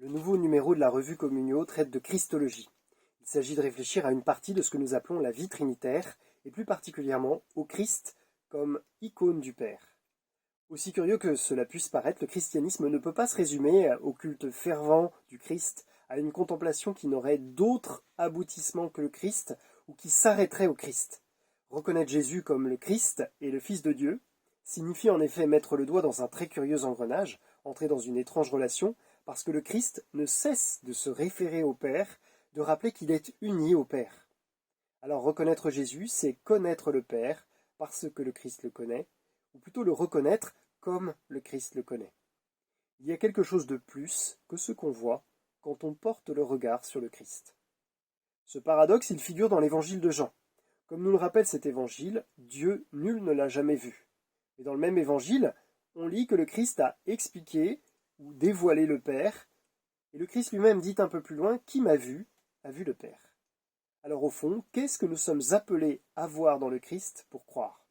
Le nouveau numéro de la revue Communio traite de Christologie. Il s'agit de réfléchir à une partie de ce que nous appelons la vie trinitaire, et plus particulièrement au Christ comme icône du Père. Aussi curieux que cela puisse paraître, le christianisme ne peut pas se résumer au culte fervent du Christ, à une contemplation qui n'aurait d'autre aboutissement que le Christ, ou qui s'arrêterait au Christ. Reconnaître Jésus comme le Christ et le Fils de Dieu signifie en effet mettre le doigt dans un très curieux engrenage, entrer dans une étrange relation, parce que le Christ ne cesse de se référer au Père, de rappeler qu'il est uni au Père. Alors reconnaître Jésus, c'est connaître le Père, parce que le Christ le connaît, ou plutôt le reconnaître comme le Christ le connaît. Il y a quelque chose de plus que ce qu'on voit quand on porte le regard sur le Christ. Ce paradoxe, il figure dans l'évangile de Jean. Comme nous le rappelle cet évangile, Dieu, nul ne l'a jamais vu. Et dans le même évangile, on lit que le Christ a expliqué ou dévoilé le Père, et le Christ lui-même dit un peu plus loin, « Qui m'a vu, a vu le Père ». Alors au fond, qu'est-ce que nous sommes appelés à voir dans le Christ pour croire?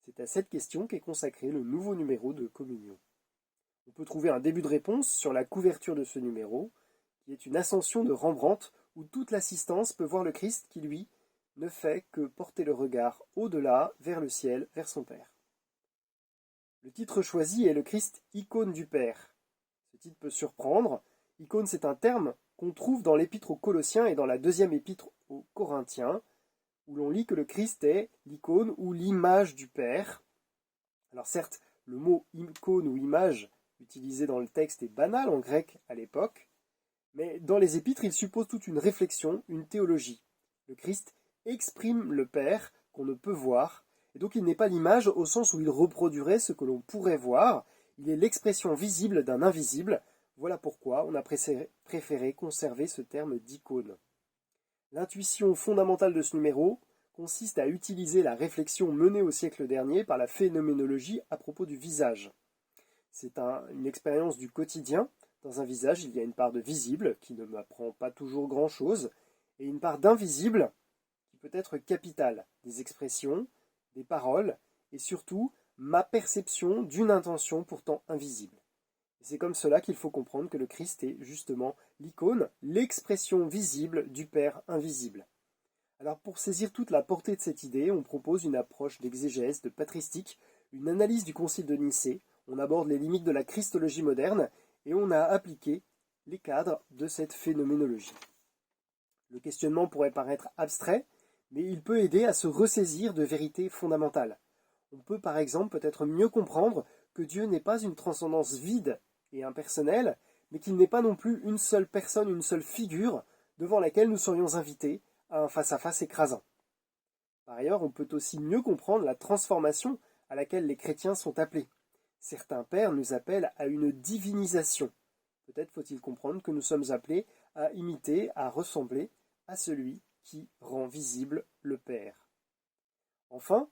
C'est à cette question qu'est consacré le nouveau numéro de Communion. On peut trouver un début de réponse sur la couverture de ce numéro, qui est une ascension de Rembrandt, où toute l'assistance peut voir le Christ qui, lui, ne fait que porter le regard au-delà, vers le ciel, vers son Père. Le titre choisi est le Christ, icône du Père. Ce titre peut surprendre. Icône, c'est un terme qu'on trouve dans l'épître aux Colossiens et dans la deuxième épître aux Corinthiens, où l'on lit que le Christ est l'icône ou l'image du Père. Alors certes, le mot icône ou image utilisé dans le texte est banal en grec à l'époque, mais dans les épîtres, il suppose toute une réflexion, une théologie. Le Christ exprime le Père qu'on ne peut voir, et donc il n'est pas l'image au sens où il reproduirait ce que l'on pourrait voir, il est l'expression visible d'un invisible. Voilà pourquoi on a préféré conserver ce terme d'icône. L'intuition fondamentale de ce numéro consiste à utiliser la réflexion menée au siècle dernier par la phénoménologie à propos du visage. C'est une expérience du quotidien. Dans un visage, il y a une part de visible qui ne m'apprend pas toujours grand-chose, et une part d'invisible qui peut être capitale, des expressions, des paroles, et surtout ma perception d'une intention pourtant invisible. Et c'est comme cela qu'il faut comprendre que le Christ est justement l'icône, l'expression visible du Père invisible. Alors pour saisir toute la portée de cette idée, on propose une approche d'exégèse, de patristique, une analyse du concile de Nicée, on aborde les limites de la christologie moderne et on a appliqué les cadres de cette phénoménologie. Le questionnement pourrait paraître abstrait, mais il peut aider à se ressaisir de vérités fondamentales. On peut par exemple peut-être mieux comprendre que Dieu n'est pas une transcendance vide et impersonnelle, mais qu'il n'est pas non plus une seule personne, une seule figure devant laquelle nous serions invités à un face-à-face écrasant. Par ailleurs, on peut aussi mieux comprendre la transformation à laquelle les chrétiens sont appelés. Certains pères nous appellent à une divinisation. Peut-être faut-il comprendre que nous sommes appelés à imiter, à ressembler à celui qui rend visible le Père. Enfin,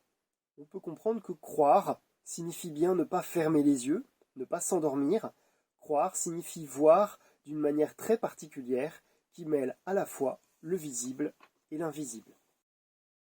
on peut comprendre que croire signifie bien ne pas fermer les yeux, ne pas s'endormir. Croire signifie voir d'une manière très particulière qui mêle à la fois le visible et l'invisible.